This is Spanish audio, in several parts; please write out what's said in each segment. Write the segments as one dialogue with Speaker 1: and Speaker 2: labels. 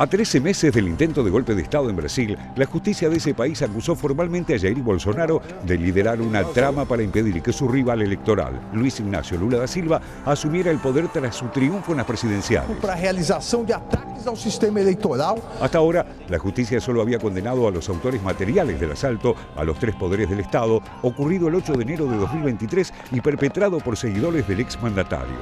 Speaker 1: A 13 meses del intento de golpe de Estado en Brasil, la justicia de ese país acusó formalmente a Jair Bolsonaro de liderar una trama para impedir que su rival electoral, Luiz Inácio Lula da Silva, asumiera el poder tras su triunfo en las presidenciales.
Speaker 2: Para realización de ataques al sistema electoral.
Speaker 1: Hasta ahora, la justicia solo había condenado a los autores materiales del asalto a los 3 poderes del Estado, ocurrido el 8 de enero de 2023 y perpetrado por seguidores del exmandatario.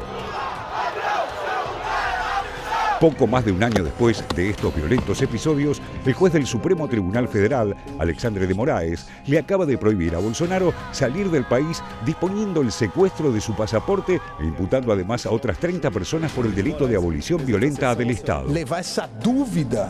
Speaker 1: Poco más de un año después de estos violentos episodios, el juez del Supremo Tribunal Federal, Alexandre de Moraes, le acaba de prohibir a Bolsonaro salir del país, disponiendo el secuestro de su pasaporte e imputando además a otras 30 personas por el delito de abolición violenta del Estado.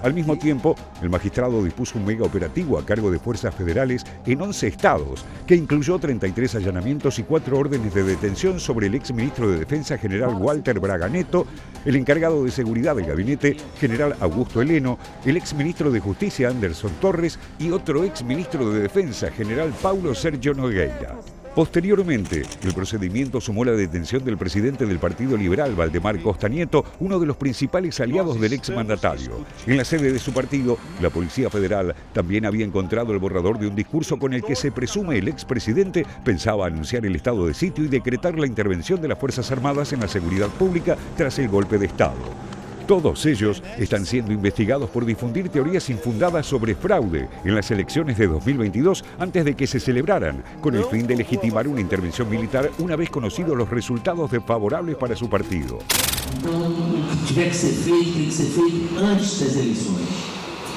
Speaker 1: Al mismo tiempo, el magistrado dispuso un mega operativo a cargo de fuerzas federales en 11 estados, que incluyó 33 allanamientos y 4 órdenes de detención sobre el exministro de Defensa, general Walter Braga Neto, el encargado de seguridad del gabinete, general Augusto Heleno, el exministro de Justicia, Anderson Torres, y otro exministro de Defensa, general Paulo Sergio Nogueira. Posteriormente, el procedimiento sumó la detención del presidente del Partido Liberal, Valdemar Costa Nieto, uno de los principales aliados del exmandatario. En la sede de su partido, la Policía Federal también había encontrado el borrador de un discurso con el que se presume el expresidente pensaba anunciar el estado de sitio y decretar la intervención de las Fuerzas Armadas en la seguridad pública tras el golpe de Estado. Todos ellos están siendo investigados por difundir teorías infundadas sobre fraude en las elecciones de 2022 antes de que se celebraran, con el fin de legitimar una intervención militar una vez conocidos los resultados desfavorables para su partido.
Speaker 3: Então, o que tiver que ser feito, tem que ser feito antes das eleições.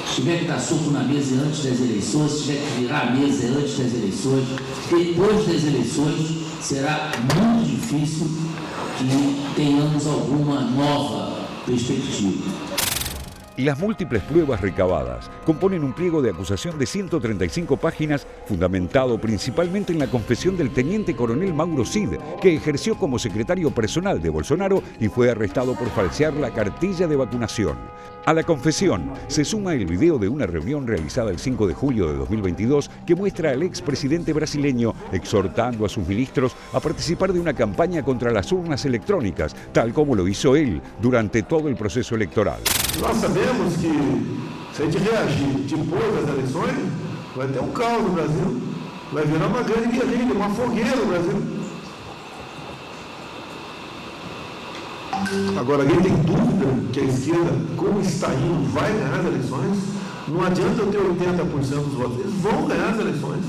Speaker 3: Se tiver que estar solto na mesa antes das eleições, se tiver que virar a mesa antes das eleições, depois das eleições, será muito difícil que tenhamos alguma nova perspectiva.
Speaker 1: Las múltiples pruebas recabadas componen un pliego de acusación de 135 páginas fundamentado principalmente en la confesión del teniente coronel Mauro Cid, que ejerció como secretario personal de Bolsonaro y fue arrestado por falsear la cartilla de vacunación. A la confesión se suma el video de una reunión realizada el 5 de julio de 2022 que muestra al expresidente brasileño exhortando a sus ministros a participar de una campaña contra las urnas electrónicas, tal como lo hizo él durante todo el proceso electoral.
Speaker 4: Nós sabemos que se a gente reagir depois das eleições, vai ter caos no Brasil, vai virar uma grande guerrilha, uma fogueira no Brasil. Agora, alguém tem dúvida que a esquerda, como está indo, vai ganhar as eleições? Não adianta eu ter 80% dos votos, eles vão ganhar as eleições.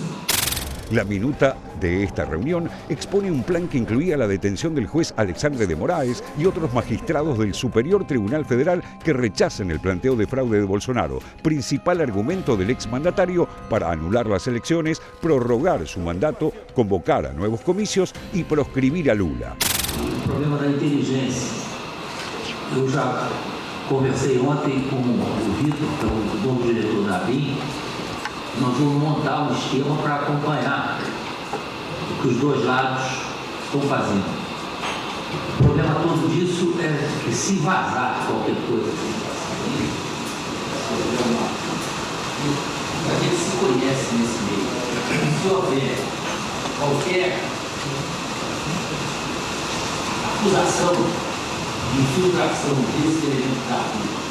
Speaker 1: La minuta de esta reunión expone un plan que incluía la detención del juez Alexandre de Moraes y otros magistrados del Superior Tribunal Federal que rechacen el planteo de fraude de Bolsonaro, principal argumento del exmandatario para anular las elecciones, prorrogar su mandato, convocar a nuevos comicios y proscribir a Lula.
Speaker 3: O problema da inteligência. Eu já conversei ontem com o Vitor, que é o novo diretor da ABIN. Nós vamos montar um esquema para acompanhar o que os dois lados estão fazendo. O problema todo disso é que se vazar qualquer coisa, a gente se conhece nesse meio. Se houver qualquer acusação de infiltração desse elemento da ABIN.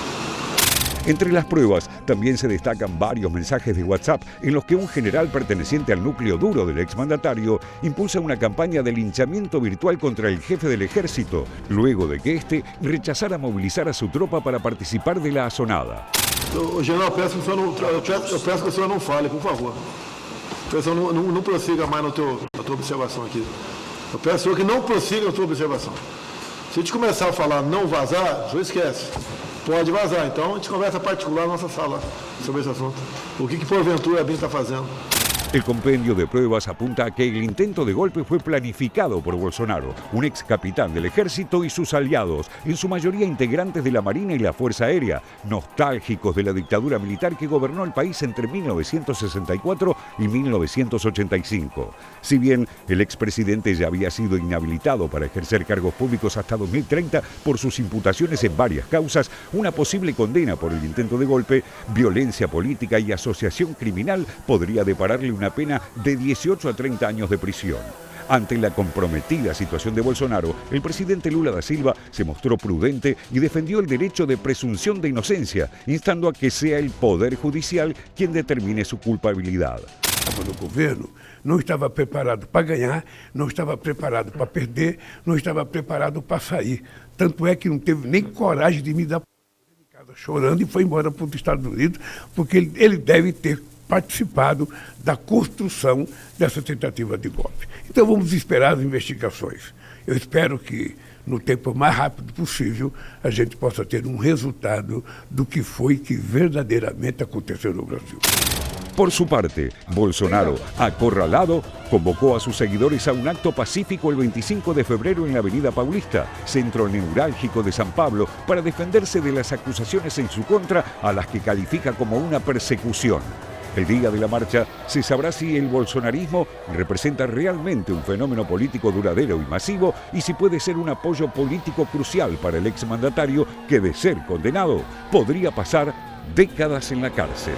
Speaker 1: Entre las pruebas también se destacan varios mensajes de WhatsApp en los que un general perteneciente al núcleo duro del exmandatario impulsa una campaña de linchamiento virtual contra el jefe del ejército, luego de que éste rechazara movilizar a su tropa para participar de la asonada.
Speaker 4: General, eu peço que o senhor não fale, por favor. Eu peço que não prossiga mais na tua observação aqui. Eu peço ao senhor que não prossiga na tua observação. Se a gente começar a falar não vazar, o senhor esquece. Pode vazar, então a gente conversa particular na nossa sala sobre esse assunto. O que porventura a ABIN está fazendo?
Speaker 1: El compendio de pruebas apunta a que el intento de golpe fue planificado por Bolsonaro, un ex capitán del ejército y sus aliados, en su mayoría integrantes de la Marina y la Fuerza Aérea, nostálgicos de la dictadura militar que gobernó el país entre 1964 y 1985. Si bien el expresidente ya había sido inhabilitado para ejercer cargos públicos hasta 2030 por sus imputaciones en varias causas, una posible condena por el intento de golpe, violencia política y asociación criminal podría depararle una pena de 18 a 30 años de prisión. Ante la comprometida situación de Bolsonaro, el presidente Lula da Silva se mostró prudente y defendió el derecho de presunción de inocencia, instando a que sea el Poder Judicial quien determine su culpabilidad.
Speaker 5: No governo, não estava preparado para ganhar, não estava preparado para perder, não estava preparado para sair. Tanto é que não teve nem coragem de me dar em casa chorando e foi embora para os Estados Unidos, porque ele deve ter participado da construção dessa tentativa de golpe. Então vamos esperar as investigações. Eu espero que no tempo mais rápido possível a gente possa ter um resultado do que foi que verdadeiramente aconteceu no Brasil.
Speaker 1: Por su parte, Bolsonaro, acorralado, convocó a sus seguidores a un acto pacífico el 25 de febrero en la Avenida Paulista, centro neurálgico de San Pablo, para defenderse de las acusaciones en su contra, a las que califica como una persecución. El día de la marcha se sabrá si el bolsonarismo representa realmente un fenómeno político duradero y masivo y si puede ser un apoyo político crucial para el exmandatario que, de ser condenado, podría pasar décadas en la cárcel.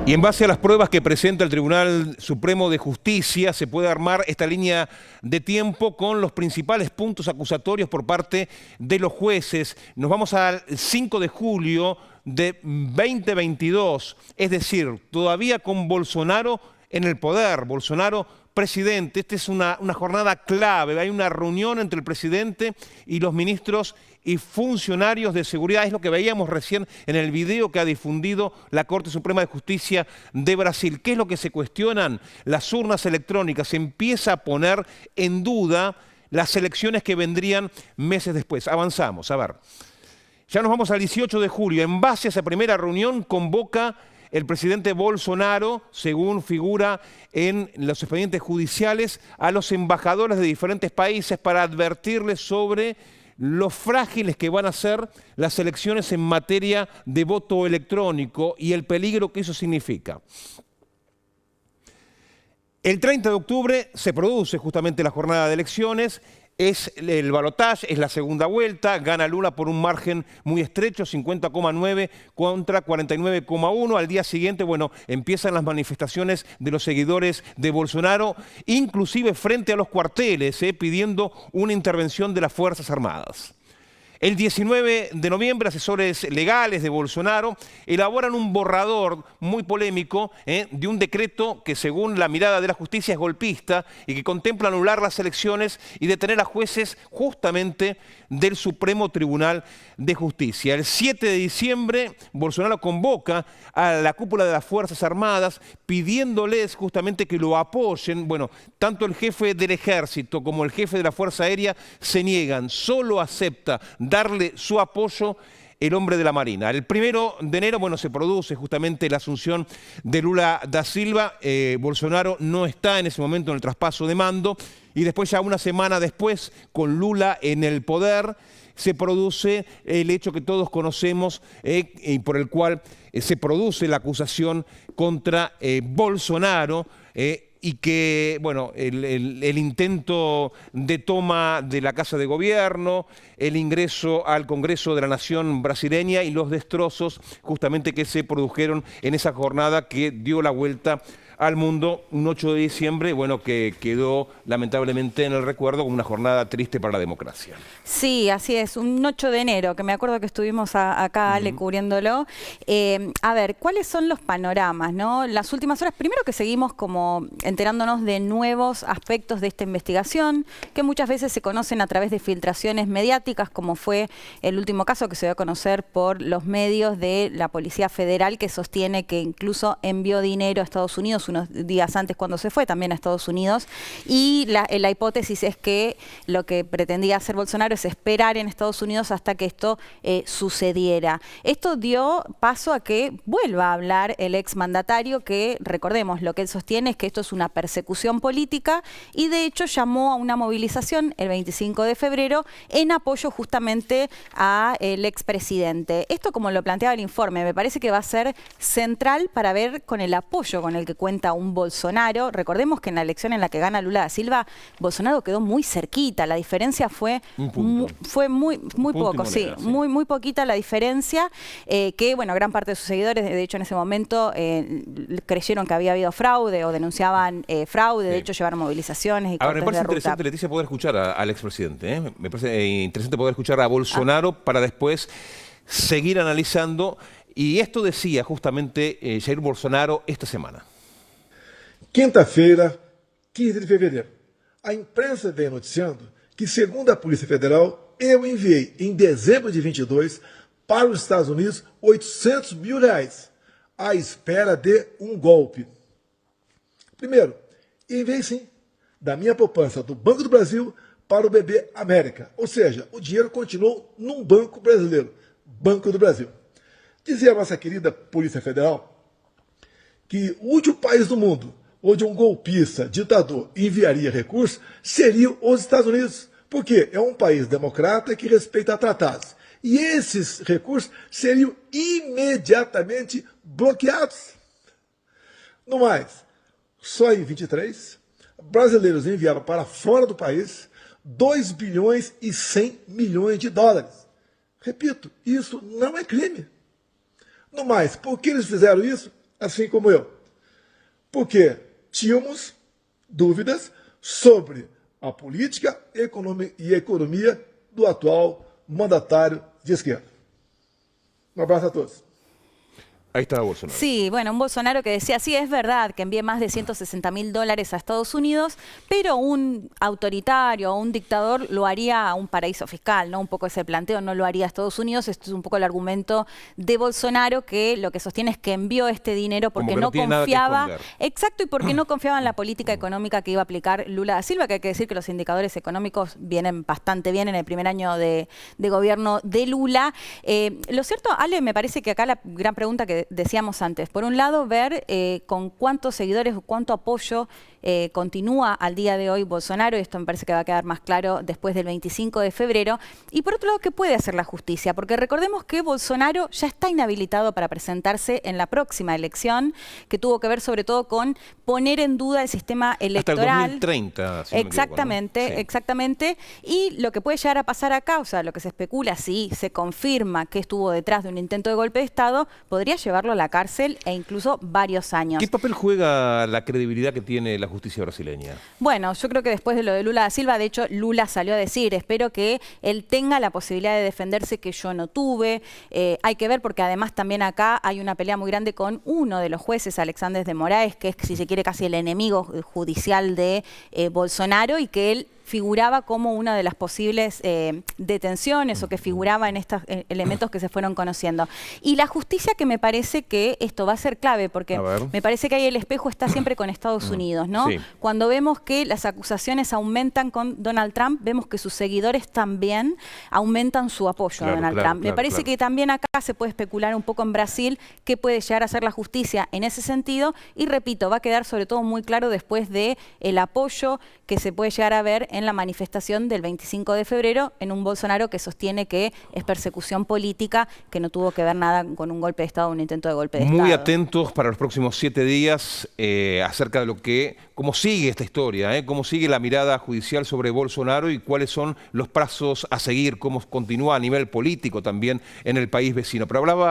Speaker 6: Y en base a las pruebas que presenta el Tribunal Supremo de Justicia, se puede armar esta línea de tiempo con los principales puntos acusatorios por parte de los jueces. Nos vamos al 5 de julio de 2022, es decir, todavía con Bolsonaro en el poder, Bolsonaro presidente. Esta es una jornada clave, hay una reunión entre el presidente y los ministros y funcionarios de seguridad. Es lo que veíamos recién en el video que ha difundido la Corte Suprema de Justicia de Brasil. ¿Qué es lo que se cuestionan? Las urnas electrónicas. Se empieza a poner en duda las elecciones que vendrían meses después. Avanzamos, a ver. Ya nos vamos al 18 de julio. En base a esa primera reunión convoca el presidente Bolsonaro, según figura en los expedientes judiciales, a los embajadores de diferentes países para advertirles sobre lo frágiles que van a ser las elecciones en materia de voto electrónico y el peligro que eso significa. El 30 de octubre se produce justamente la jornada de elecciones. Es el balotaje, es la segunda vuelta, gana Lula por un margen muy estrecho, 50,9 contra 49,1. Al día siguiente, bueno, empiezan las manifestaciones de los seguidores de Bolsonaro, inclusive frente a los cuarteles, pidiendo una intervención de las Fuerzas Armadas. El 19 de noviembre, asesores legales de Bolsonaro elaboran un borrador muy polémico de un decreto que, según la mirada de la justicia, es golpista y que contempla anular las elecciones y detener a jueces justamente del Supremo Tribunal de Justicia. El 7 de diciembre, Bolsonaro convoca a la cúpula de las Fuerzas Armadas pidiéndoles justamente que lo apoyen. Bueno, tanto el jefe del Ejército como el jefe de la Fuerza Aérea se niegan, solo acepta darle su apoyo el hombre de la Marina. El 1 de enero, bueno, se produce justamente la asunción de Lula da Silva. Bolsonaro no está en ese momento en el traspaso de mando y después, ya una semana después, con Lula en el poder, se produce el hecho que todos conocemos y por el cual se produce la acusación contra Bolsonaro, y que, bueno, el intento de toma de la Casa de Gobierno, el ingreso al Congreso de la Nación brasileña y los destrozos justamente que se produjeron en esa jornada que dio la vuelta al mundo, un 8 de diciembre, bueno, que quedó lamentablemente en el recuerdo como una jornada triste para la democracia.
Speaker 7: Sí, así es, un 8 de enero, que me acuerdo que estuvimos acá, Ale, cubriéndolo. A ver, ¿cuáles son los panoramas, no? Las últimas horas, primero que seguimos como enterándonos de nuevos aspectos de esta investigación, que muchas veces se conocen a través de filtraciones mediáticas, como fue el último caso que se dio a conocer por los medios de la Policía Federal, que sostiene que incluso envió dinero a Estados Unidos unos días antes cuando se fue también a Estados Unidos, y la hipótesis es que lo que pretendía hacer Bolsonaro es esperar en Estados Unidos hasta que esto sucediera. Esto dio paso a que vuelva a hablar el exmandatario, que recordemos, lo que él sostiene es que esto es una persecución política y de hecho llamó a una movilización el 25 de febrero en apoyo justamente al expresidente. Esto, como lo planteaba el informe, me parece que va a ser central para ver con el apoyo con el que cuenta frente a un Bolsonaro. Recordemos que en la elección en la que gana Lula da Silva, Bolsonaro quedó muy cerquita. La diferencia fue muy poco, sí, muy poquita la diferencia. Que, bueno, gran parte de sus seguidores, de hecho, en ese momento creyeron que había habido fraude o denunciaban fraude. De hecho, llevaron movilizaciones y
Speaker 6: Ahora, me
Speaker 7: cortes
Speaker 6: parece
Speaker 7: de ruta.
Speaker 6: interesante, Leticia, poder escuchar al expresidente. Me parece interesante poder escuchar a Bolsonaro para después seguir analisando. Y esto decía justamente Jair Bolsonaro esta semana.
Speaker 4: Quinta-feira, 15 de fevereiro. A imprensa vem noticiando que, segundo a Polícia Federal, eu enviei em dezembro de 22 para os Estados Unidos R$800 mil à espera de um golpe. Primeiro, enviei sim da minha poupança do Banco do Brasil para o BB América. Ou seja, o dinheiro continuou num banco brasileiro, Banco do Brasil. Dizia a nossa querida Polícia Federal que o último país do mundo onde um golpista, ditador, enviaria recursos seria os Estados Unidos, porque é um país democrata que respeita tratados. E esses recursos seriam imediatamente bloqueados. No mais, só em 23, brasileiros enviaram para fora do país 2 bilhões e 100 milhões de dólares. Repito, isso não é crime. No mais, por que eles fizeram isso, assim como eu? Porque tínhamos dúvidas sobre a política e economia do atual mandatário de esquerda. Un abrazo a todos.
Speaker 6: Ahí está Bolsonaro.
Speaker 7: Sí, bueno, un Bolsonaro que decía, sí, es verdad que envíe más de $160.000 a Estados Unidos, pero un autoritario o un dictador lo haría a un paraíso fiscal, ¿no? Un poco ese planteo no lo haría a Estados Unidos. Esto es un poco el argumento de Bolsonaro, que lo que sostiene es que envió este dinero porque no confiaba. Exacto, y porque no confiaba en la política económica que iba a aplicar Lula da Silva, que hay que decir que los indicadores económicos vienen bastante bien en el primer año de gobierno de Lula. Lo cierto, Ale, me parece que acá la gran pregunta que decíamos antes, por un lado, ver con cuántos seguidores o cuánto apoyo continúa al día de hoy Bolsonaro, y esto me parece que va a quedar más claro después del 25 de febrero, y por otro lado, ¿qué puede hacer la justicia? Porque recordemos que Bolsonaro ya está inhabilitado para presentarse en la próxima elección, que tuvo que ver sobre todo con poner en duda el sistema electoral.
Speaker 6: Hasta el 2030, si no me
Speaker 7: exactamente,
Speaker 6: equivoco, ¿no? Sí.
Speaker 7: Exactamente, y lo que puede llegar a pasar acá, o sea, lo que se especula, si se confirma que estuvo detrás de un intento de golpe de Estado, podría llevarlo a la cárcel e incluso varios años.
Speaker 6: ¿Qué papel juega la credibilidad que tiene la justicia brasileña?
Speaker 7: Bueno, yo creo que después de lo de Lula da Silva, de hecho, Lula salió a decir, espero que él tenga la posibilidad de defenderse que yo no tuve. Hay que ver, porque además también acá hay una pelea muy grande con uno de los jueces, Alexandre de Moraes, que es, si se quiere, casi el enemigo judicial de Bolsonaro, y que él figuraba como una de las posibles detenciones, o que figuraba en estos elementos que se fueron conociendo. Y la justicia, que me parece que esto va a ser clave, porque me parece que ahí el espejo está siempre con Estados Unidos, ¿no?
Speaker 6: Sí.
Speaker 7: Cuando vemos que las acusaciones aumentan con Donald Trump, vemos que sus seguidores también aumentan su apoyo a Donald Trump. Me parece que también acá se puede especular un poco en Brasil qué puede llegar a ser la justicia en ese sentido, y repito, va a quedar sobre todo muy claro después de el apoyo que se puede llegar a ver en la manifestación del 25 de febrero en un Bolsonaro que sostiene que es persecución política, que no tuvo que ver nada con un golpe de Estado, un intento de golpe de Estado.
Speaker 6: Muy atentos para los próximos 7 días acerca de cómo sigue esta historia, cómo sigue la mirada judicial sobre Bolsonaro y cuáles son los pasos a seguir, cómo continúa a nivel político también en el país vecino. Pero hablaba